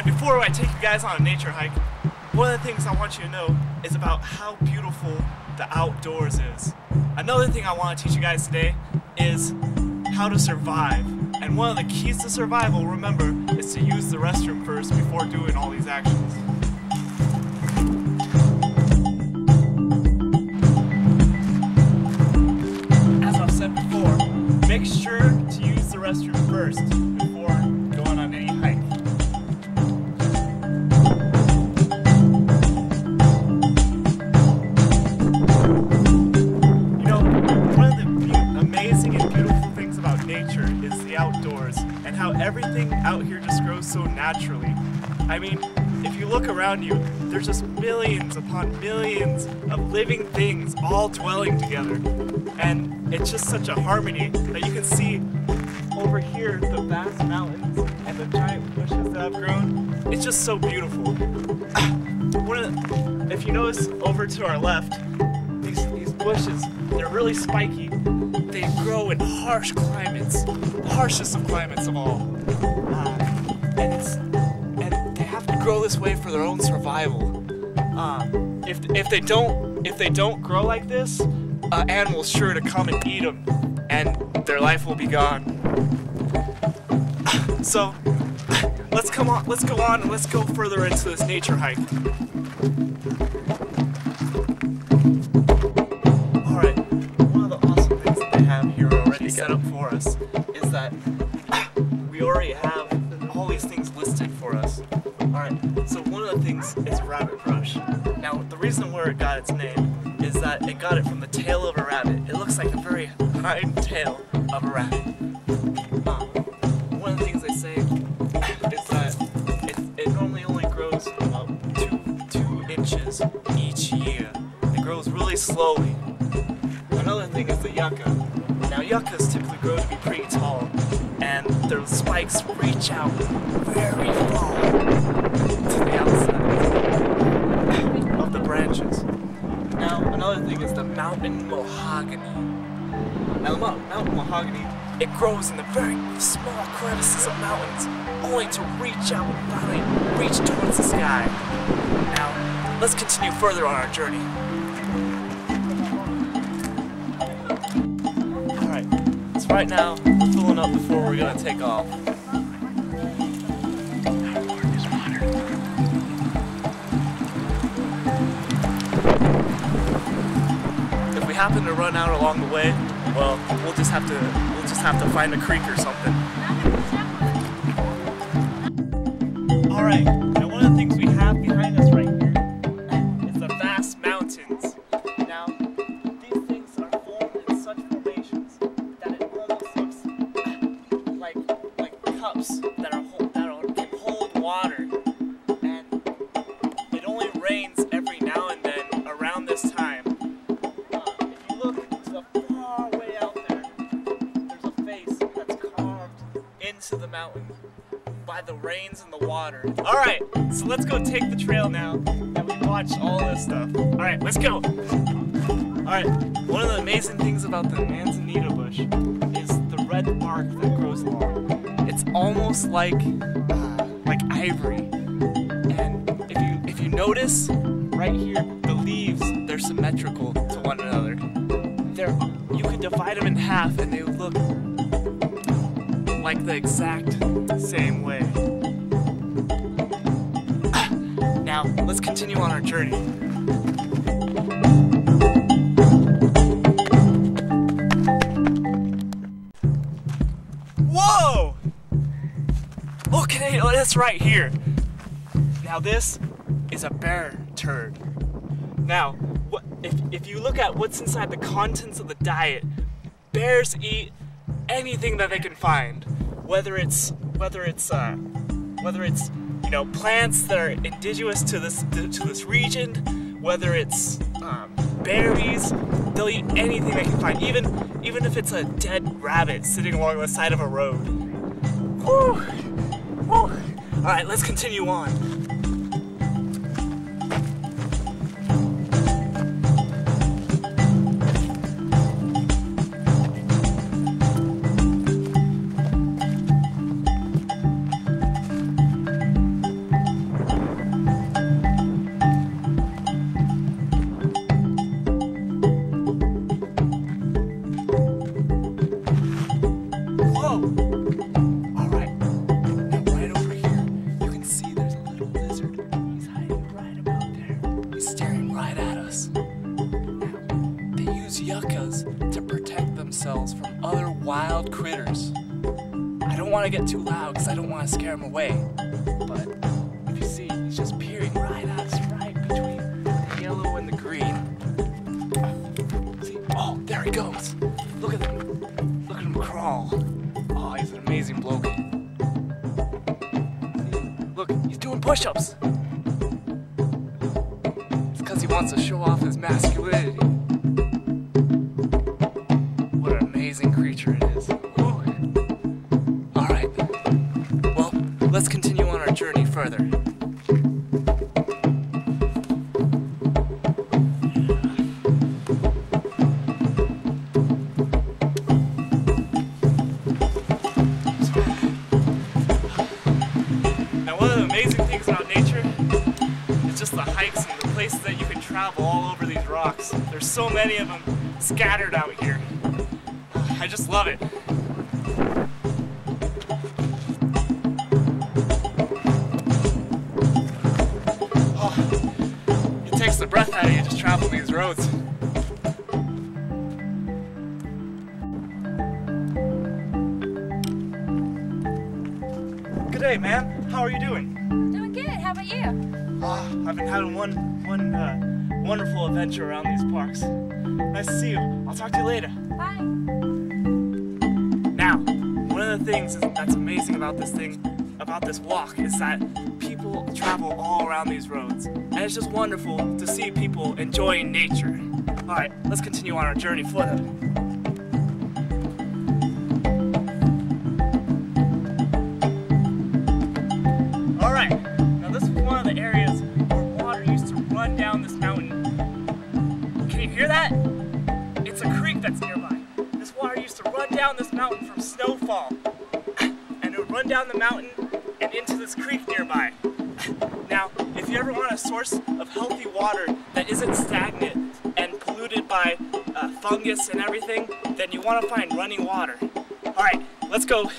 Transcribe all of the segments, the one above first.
before I take you guys on a nature hike, one of the things I want you to know is about how beautiful the outdoors is. Another thing I want to teach you guys today is how to survive. And one of the keys to survival, remember, is to use the restroom first before doing all these actions. As I've said before, make sure to use the restroom first before going on any hike. You know, one of the amazing and beautiful things about nature is the outdoors and how everything out here just grows so naturally. I mean, if you look around you, there's just millions upon millions of living things all dwelling together. And it's just such a harmony that you can see over here the vast mountains and the giant bushes that have grown. It's just so beautiful. If you notice over to our left, these bushes, they're really spiky. They grow in harsh climates, the harshest of climates of all. And they have to grow this way for their own survival. If they don't grow like this, animals sure to come and eat them, and their life will be gone. So let's go on and let's go further into this nature hike. Alright, one of the awesome things that they have here already set up for us is that we already have all these things listed for us. Alright, so one of the things is rabbit brush. Now, the reason where it got its name is that it got it from the tail of a rabbit. It looks like a very hind tail of a rabbit. One of the things they say is that it normally only grows about 2 inches each year. It grows really slowly. Another thing is the yucca. Now yuccas typically grow to be pretty tall, and their spikes reach out very far to the outside of the branches. Now, another thing is the mountain mahogany. Now, the mountain mahogany, it grows in the very small crevices of mountains, only to reach out and finally reach towards the sky. Now, let's continue further on our journey. Alright, so right now, we're filling up before we're gonna take off. If we happen to run out along the way, well, we'll just have to find a creek or something. Alright, now one of the things we have behind us right here is the vast mountains. Now, these things are formed in such formations that it almost looks like cups that can hold water. And it only rains every now and then around this time. If you look to the far way out there, there's a face that's carved into the mountain by the rains and the water. Alright, so let's go take the trail now that we watched all this stuff. Alright, let's go! Alright, one of the amazing things about the manzanita bush is the red bark that grows along. It's almost like ivory. And if you notice, right here, the leaves, they're symmetrical to one another. You could divide them in half and they would look like the exact same way. Now, let's continue on our journey. Whoa! Look at it, that's right here. Now this is a bear turd. Now, if you look at what's inside the contents of the diet, bears eat anything that they can find, whether it's you know, plants that are indigenous to this region, whether it's berries, they'll eat anything they can find, even if it's a dead rabbit sitting along the side of a road. Whew. Whew. All right, let's continue on. use yuccas to protect themselves from other wild critters. I don't want to get too loud because I don't want to scare him away. But if you see, he's just peering right at us, right between the yellow and the green. See? Oh, there he goes. Look at him. Look at him crawl. Oh, he's an amazing bloke. See? Look, he's doing push-ups. It's because he wants to show off his masculinity. What an amazing creature it is. Woo. All right. Well, let's continue on our journey further. Now, one of the amazing things about nature is just the hikes and the places that you can travel all over these rocks. There's so many of them scattered out here. I just love it. Oh, it takes the breath out of you just traveling these roads. Good day, ma'am. How are you doing? Doing good. How about you? I've been having one wonderful adventure around these parks. Nice to see you. I'll talk to you later. Bye. Now, one of the things that's amazing about this walk is that people travel all around these roads. And it's just wonderful to see people enjoying nature. Alright, let's continue on our journey further. Alright, now this is one of the areas where water used to run down this mountain. Can you hear that? It's a creek that's nearby. This water used to run down this mountain from snowfall. And it would run down the mountain and into this creek nearby. Now, if you ever want a source of healthy water that isn't stagnant and polluted by fungus and everything, then you want to find running water. Alright, let's go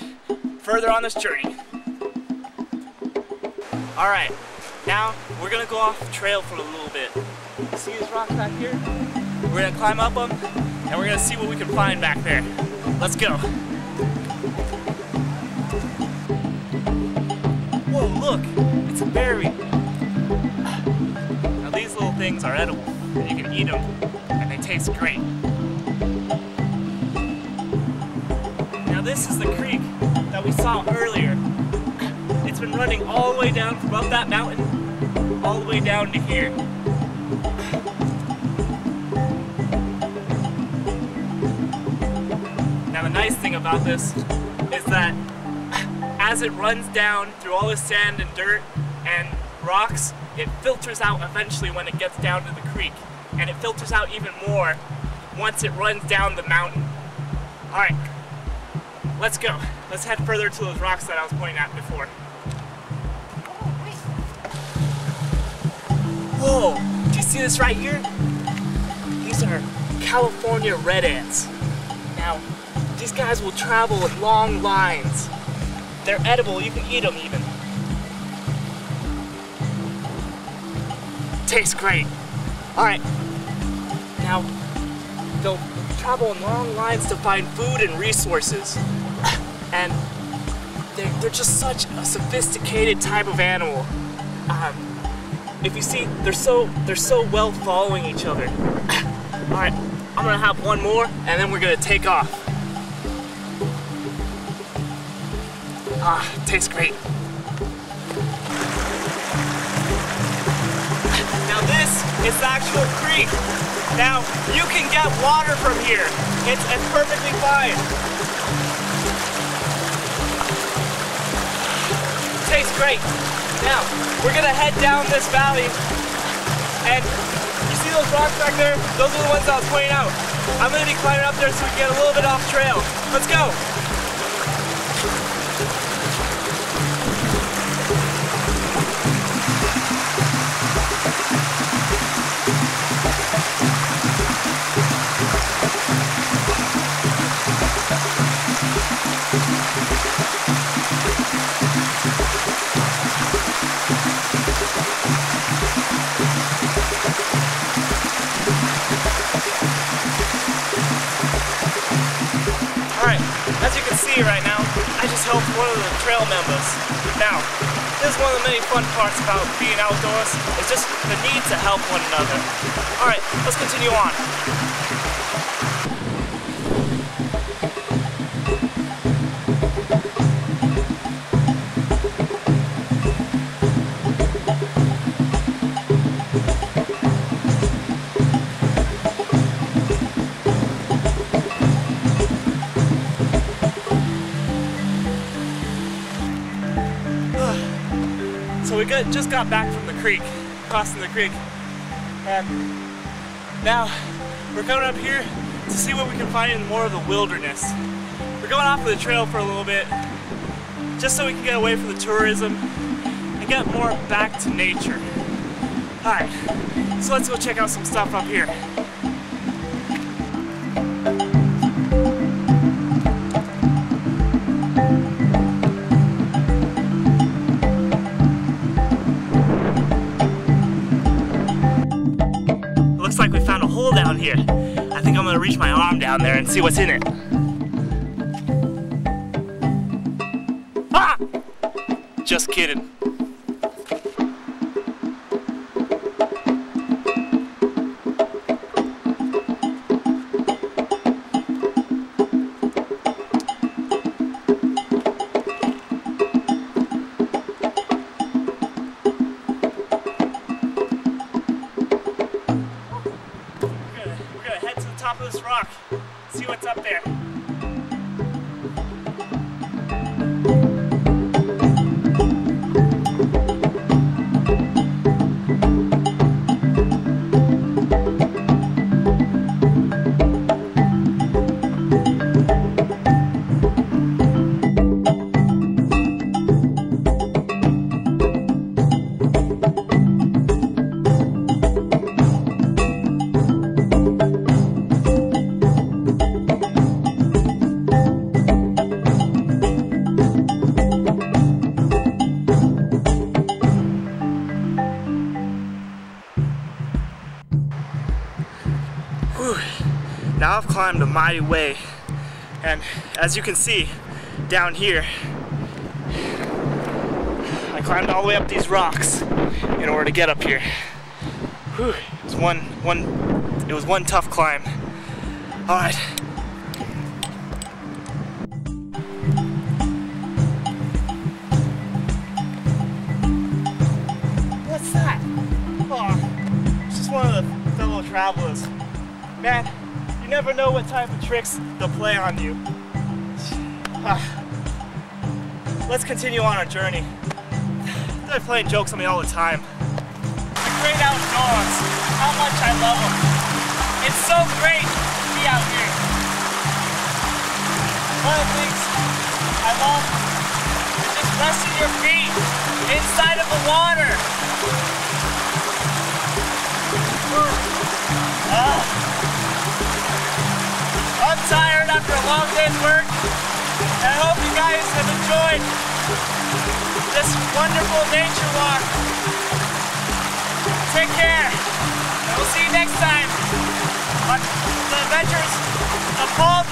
further on this journey. Alright, now we're going to go off the trail for a little bit. See these rocks back here? We're going to climb up them and we're going to see what we can find back there. Let's go. Whoa, look, it's a berry. Now these little things are edible, and you can eat them, and they taste great. Now this is the creek that we saw earlier. It's been running all the way down from up that mountain, all the way down to here. Now the nice thing about this is that as it runs down through all this sand and dirt and rocks, it filters out eventually when it gets down to the creek. And it filters out even more once it runs down the mountain. Alright, let's go. Let's head further to those rocks that I was pointing at before. Whoa, do you see this right here? These are California red ants. Now, these guys will travel in long lines. They're edible, you can eat them even. Tastes great. Alright, now they'll travel in long lines to find food and resources. And they're just such a sophisticated type of animal. If you see, they're so well following each other. Alright, I'm gonna have one more and then we're gonna take off. Tastes great. Now this is the actual creek. Now, you can get water from here. It's perfectly fine. Tastes great. Now, we're gonna head down this valley, and you see those rocks back there? Those are the ones I was pointing out. I'm gonna be climbing up there so we can get a little bit off trail. Let's go. other trail members. Now, this is one of the many fun parts about being outdoors. It's just the need to help one another. All right, let's continue on. So we just got back from the creek, crossing the creek, and now we're coming up here to see what we can find in more of the wilderness. We're going off of the trail for a little bit, just so we can get away from the tourism and get more back to nature. Alright, so let's go check out some stuff up here. Looks like we found a hole down here. I think I'm gonna reach my arm down there and see what's in it. Ah! Just kidding. Top of this rock, see what's up there. Now I've climbed a mighty way, and as you can see down here, I climbed all the way up these rocks in order to get up here. Whew, it was one tough climb. All right. What's that? Oh, it's just one of the fellow travelers. Man, you never know what type of tricks they'll play on you. Let's continue on our journey. They're playing jokes on me all the time. The great outdoors, how much I love them. It's so great to be out here. One of the things I love is just resting your feet inside of the water. I'm tired after a long day's work, and I hope you guys have enjoyed this wonderful nature walk. Take care, and we'll see you next time on the adventures of Paul.